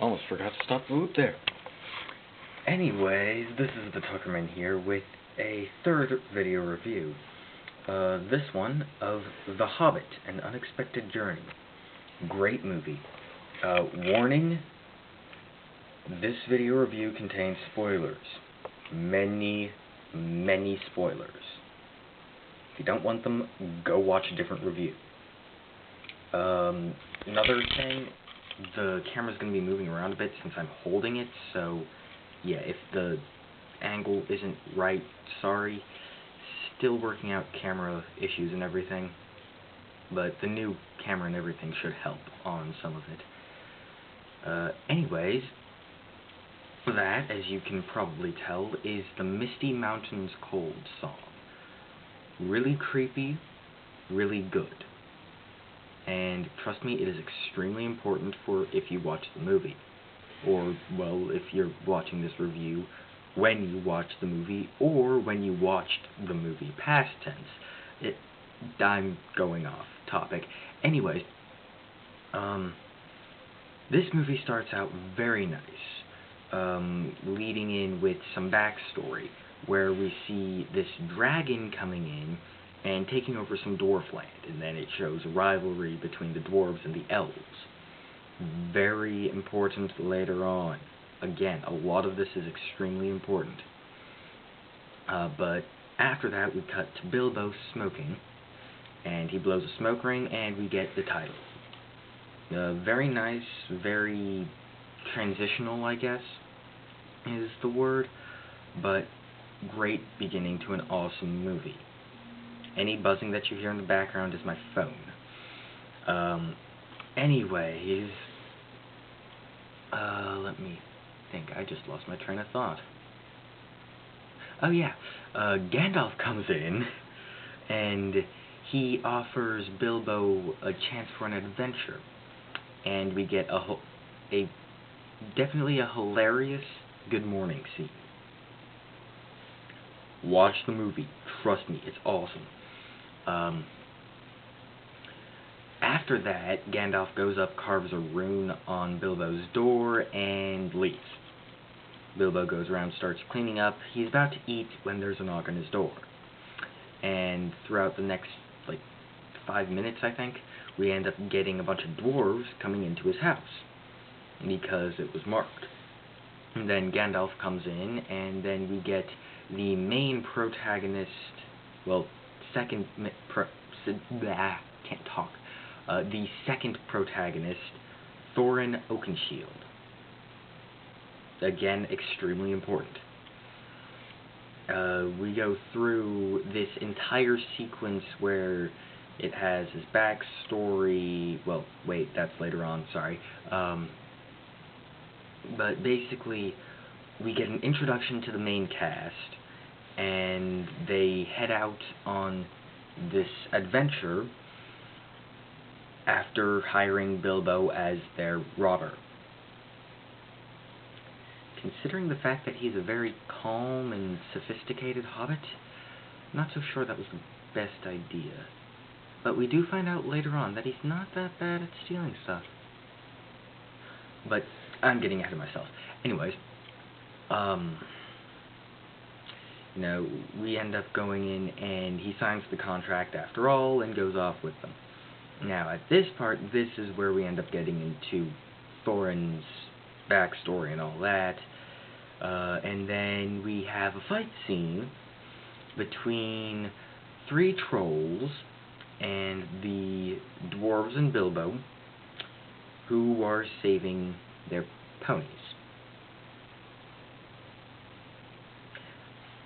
Almost forgot to stop the loop there. Anyways, this is the Tuckermann here with a third video review. This one of The Hobbit, An Unexpected Journey. Great movie. Warning, this video review contains spoilers. Many spoilers. If you don't want them, go watch a different review. Another thing, the camera's going to be moving around a bit since I'm holding it, so yeah, if the angle isn't right, sorry. Still working out camera issues and everything, but the new camera and everything should help on some of it. Anyways, that, as you can probably tell, is the Misty Mountains Cold song. Really creepy, really good. And trust me, it is extremely important for if you watch the movie. Or, well, if you're watching this review when you watch the movie, or when you watched the movie past tense. I'm going off topic. Anyways, this movie starts out very nice, leading in with some backstory, where we see this dragon coming in and taking over some dwarf land, and then it shows a rivalry between the dwarves and the elves. Very important later on. Again, a lot of this is extremely important. But after that, we cut to Bilbo smoking, and he blows a smoke ring, and we get the title. Very nice, very transitional, I guess, is the word, but great beginning to an awesome movie. Any buzzing that you hear in the background is my phone. Anyways, let me think. I just lost my train of thought. Oh yeah, Gandalf comes in, and he offers Bilbo a chance for an adventure, and we get definitely a hilarious good morning scene. Watch the movie. Trust me, it's awesome. After that, Gandalf goes up, carves a rune on Bilbo's door, and leaves. Bilbo goes around, starts cleaning up. He's about to eat when there's a knock on his door. And throughout the next, 5 minutes, I think, we end up getting a bunch of dwarves coming into his house, because it was marked. And then Gandalf comes in, and then we get the main protagonist, the second protagonist, Thorin Oakenshield. Again, extremely important. We go through this entire sequence where it has his backstory. Well, wait, that's later on, sorry. But basically, we get an introduction to the main cast, and they head out on this adventure after hiring Bilbo as their robber. Considering the fact that he's a very calm and sophisticated hobbit, I'm not so sure that was the best idea. But we do find out later on that he's not that bad at stealing stuff. But I'm getting ahead of myself. Anyways, we end up going in, and he signs the contract after all, and goes off with them. Now, at this part, this is where we end up getting into Thorin's backstory and all that. And then we have a fight scene between 3 trolls and the dwarves and Bilbo, who are saving their ponies.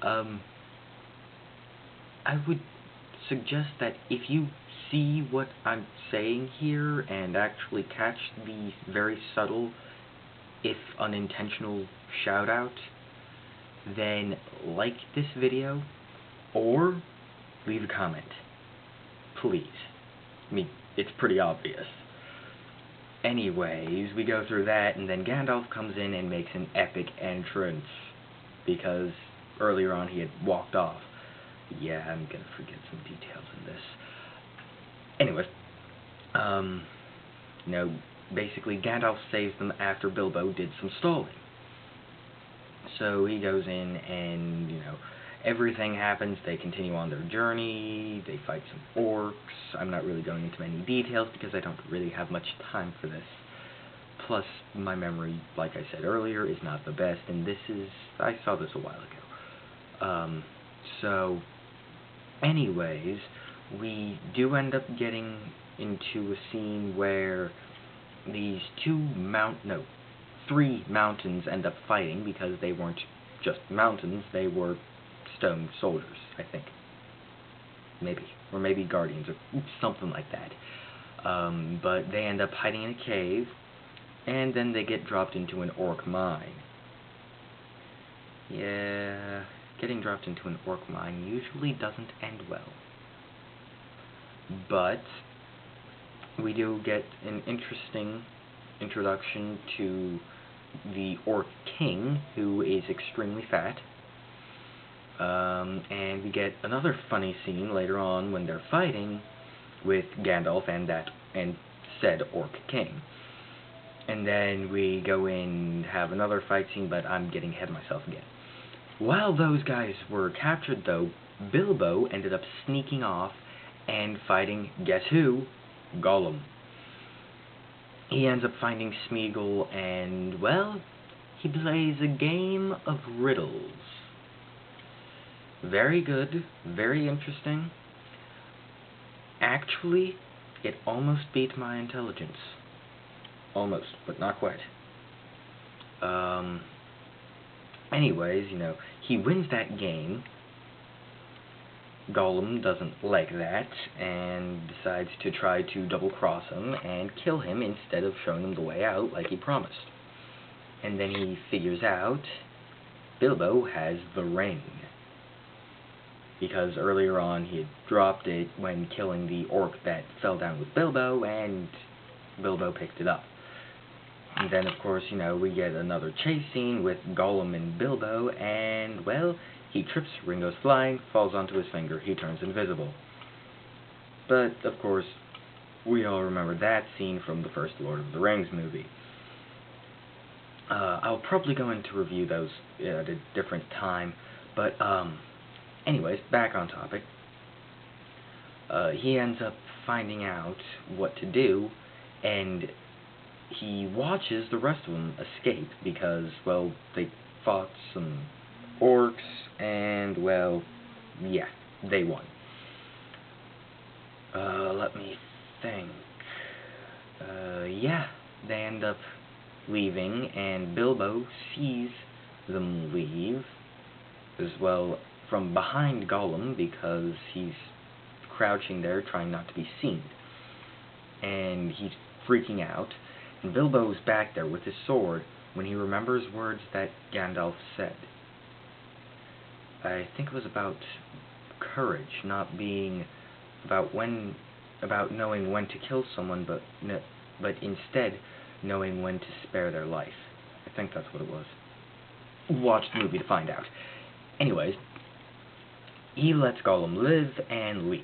I would suggest that if you see what I'm saying here and actually catch the very subtle, if unintentional, shout-out, then like this video, or leave a comment. Please. I mean, it's pretty obvious. Anyways, we go through that, and then Gandalf comes in and makes an epic entrance, because earlier on he had walked off. Yeah, I'm gonna forget some details in this. Anyways, basically Gandalf saves them after Bilbo did some stalling. So he goes in and, everything happens. They continue on their journey. They fight some orcs. I'm not really going into many details because I don't really have much time for this. Plus, my memory, like I said earlier, is not the best, and I saw this a while ago. So, anyways, we do end up getting into a scene where these three mountains end up fighting because they weren't just mountains, they were stone soldiers, I think. Maybe. Or maybe guardians, or something like that. But they end up hiding in a cave, and then they get dropped into an orc mine. Yeah, getting dropped into an orc mine usually doesn't end well. But we do get an interesting introduction to the Orc King, who is extremely fat. And we get another funny scene later on when they're fighting with Gandalf and said Orc King. And then we go in, have another fight scene, but I'm getting ahead of myself again. While those guys were captured, though, Bilbo ended up sneaking off and fighting, guess who? Gollum. He ends up finding Smeagol, and, well, he plays a game of riddles. Very good, very interesting. Actually, it almost beat my intelligence. Almost, but not quite. Anyways, he wins that game. Gollum doesn't like that, and decides to try to double-cross him and kill him instead of showing him the way out like he promised. And then he figures out Bilbo has the ring. Because earlier on he had dropped it when killing the orc that fell down with Bilbo, and Bilbo picked it up. And then, of course, we get another chase scene with Gollum and Bilbo, and, well, he trips, ring goes flying, falls onto his finger, he turns invisible. But, of course, we all remember that scene from the first Lord of the Rings movie. I'll probably go into review those at a different time, but, anyways, back on topic. He ends up finding out what to do, and he watches the rest of them escape because, well, they fought some orcs, and, well, yeah, they won. Let me think. Yeah, they end up leaving, and Bilbo sees them leave, as well, from behind Gollum, because he's crouching there trying not to be seen. And he's freaking out, and Bilbo's back there with his sword when he remembers words that Gandalf said. I think it was about courage, not being about knowing when to kill someone, but instead knowing when to spare their life. I think that's what it was. Watch the movie to find out. Anyways, he lets Gollum live and leaves.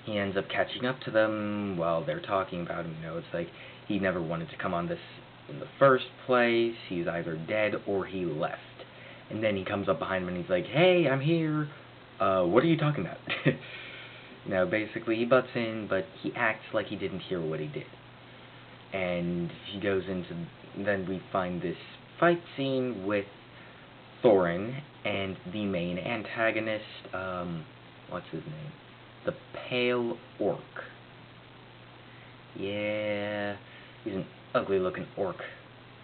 He ends up catching up to them while they're talking about him. It's like he never wanted to come on this in the first place. He's either dead or he left. And then he comes up behind him and he's like, "Hey, I'm here. What are you talking about?" Basically he butts in, but he acts like he didn't hear what he did. And he goes into... Then we find this fight scene with Thorin and the main antagonist, what's his name? The Pale Orc. Yeah, he's an ugly-looking orc,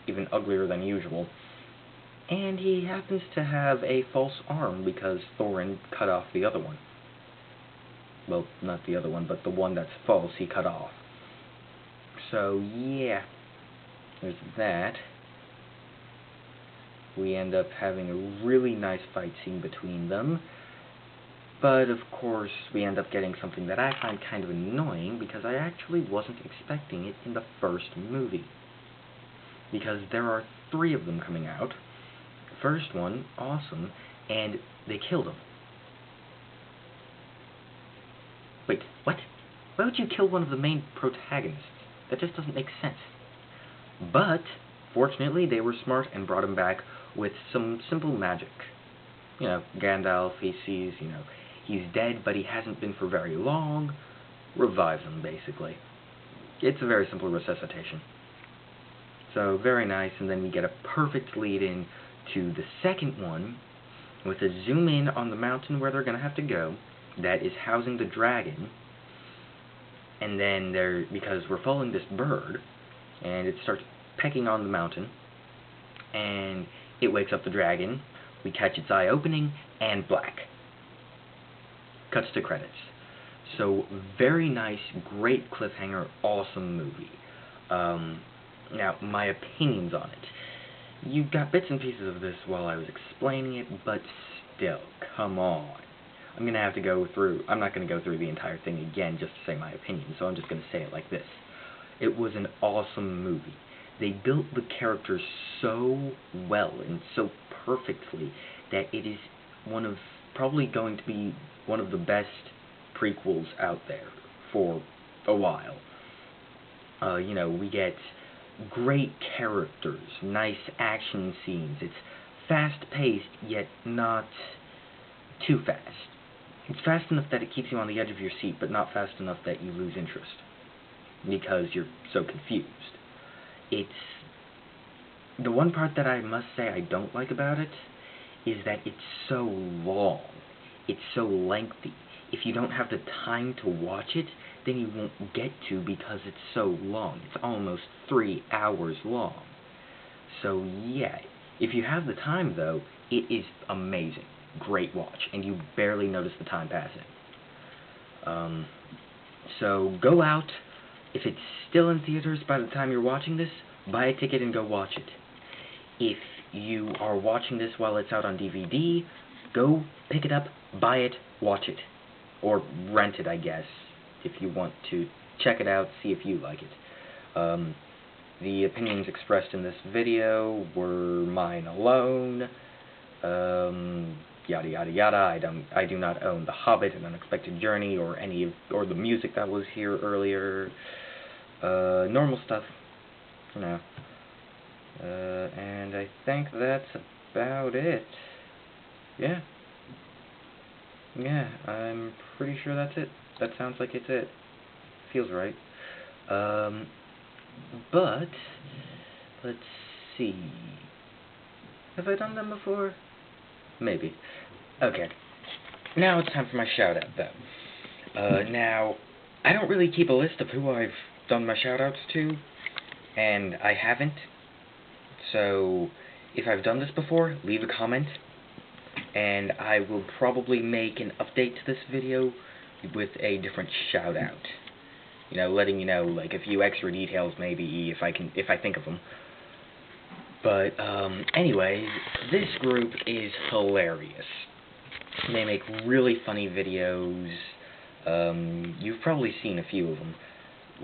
even uglier than usual. And he happens to have a false arm because Thorin cut off the other one. Well, not the other one, but the one that's false he cut off. So, yeah, there's that. We end up having a really nice fight scene between them. But, of course, we end up getting something that I find kind of annoying because I actually wasn't expecting it in the first movie. Because there are 3 of them coming out. The first one, awesome, and they killed him. Wait, what? Why would you kill one of the main protagonists? That just doesn't make sense. But, fortunately, they were smart and brought him back with some simple magic. You know, Gandalf, he sees, he's dead, but he hasn't been for very long. Revives him, basically. It's a very simple resuscitation. So, very nice, and then we get a perfect lead-in to the second one, with a zoom in on the mountain where they're going to have to go, that is housing the dragon, and then because we're following this bird, and it starts pecking on the mountain, and it wakes up the dragon, we catch its eye opening, and black. Cuts to credits. So, very nice, great cliffhanger, awesome movie. Now, my opinions on it. You got bits and pieces of this while I was explaining it, but still, come on. I'm not going to go through the entire thing again just to say my opinion, so I'm just going to say it like this. It was an awesome movie. They built the characters so well and so perfectly that it is probably going to be one of the best prequels out there for a while. We get great characters, nice action scenes. It's fast-paced, yet not too fast. It's fast enough that it keeps you on the edge of your seat, but not fast enough that you lose interest, because you're so confused. It's the one part that I must say I don't like about it is that it's so long. It's so lengthy. If you don't have the time to watch it, then you won't get to because it's so long. It's almost 3 hours long. So yeah, if you have the time though, it is amazing. Great watch, and you barely notice the time passing. So go out. If it's still in theaters by the time you're watching this, buy a ticket and go watch it. If you are watching this while it's out on DVD, go pick it up, buy it, watch it. Or rent it, I guess, if you want to check it out, see if you like it. The opinions expressed in this video were mine alone. Yada yada yada. I do not own The Hobbit, An Unexpected Journey, or the music that was here earlier. Normal stuff, and I think that's about it. Yeah. Yeah, I'm pretty sure that's it. That sounds like it's it. Feels right. But let's see. Have I done them before? Maybe. Okay. Now it's time for my shout-out, though. Now, I don't really keep a list of who I've done my shout-outs to, and I haven't. So, if I've done this before, leave a comment, and I will probably make an update to this video with a different shout-out. Letting you know, like, a few extra details, maybe, if I think of them. But, anyways, this group is hilarious. They make really funny videos. You've probably seen a few of them.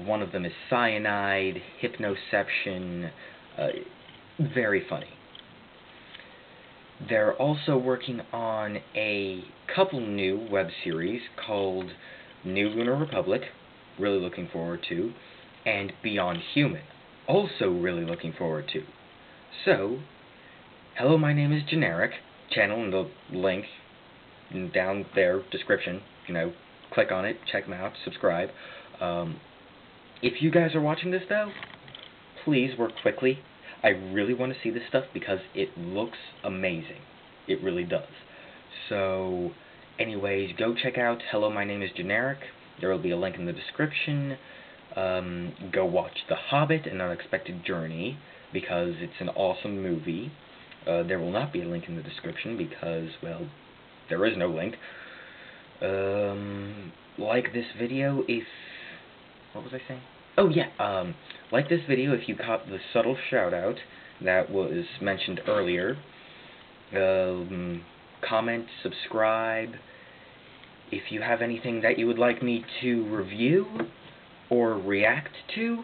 One of them is Cyanide, Hypnoception, very funny. They're also working on a couple new web series called New Lunar Republic, really looking forward to, and Beyond Human, also really looking forward to. So, hello, my name is Generic, channel in the link down there, description, click on it, check them out, subscribe. If you guys are watching this though, please work quickly. I really want to see this stuff because it looks amazing. It really does. So, anyways, go check out Hello, My Name is Generic. There will be a link in the description. Go watch The Hobbit, An Unexpected Journey, because it's an awesome movie. There will not be a link in the description because, well, there is no link. Like this video if... What was I saying? Oh, yeah, like this video if you caught the subtle shout-out that was mentioned earlier. Comment, subscribe. If you have anything that you would like me to review or react to,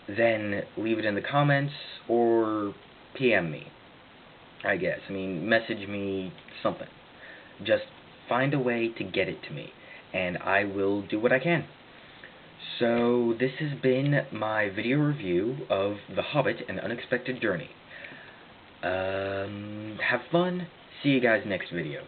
then leave it in the comments or PM me, I guess. Message me something. Just find a way to get it to me, and I will do what I can. So, this has been my video review of The Hobbit: An Unexpected Journey. Have fun. See you guys next video.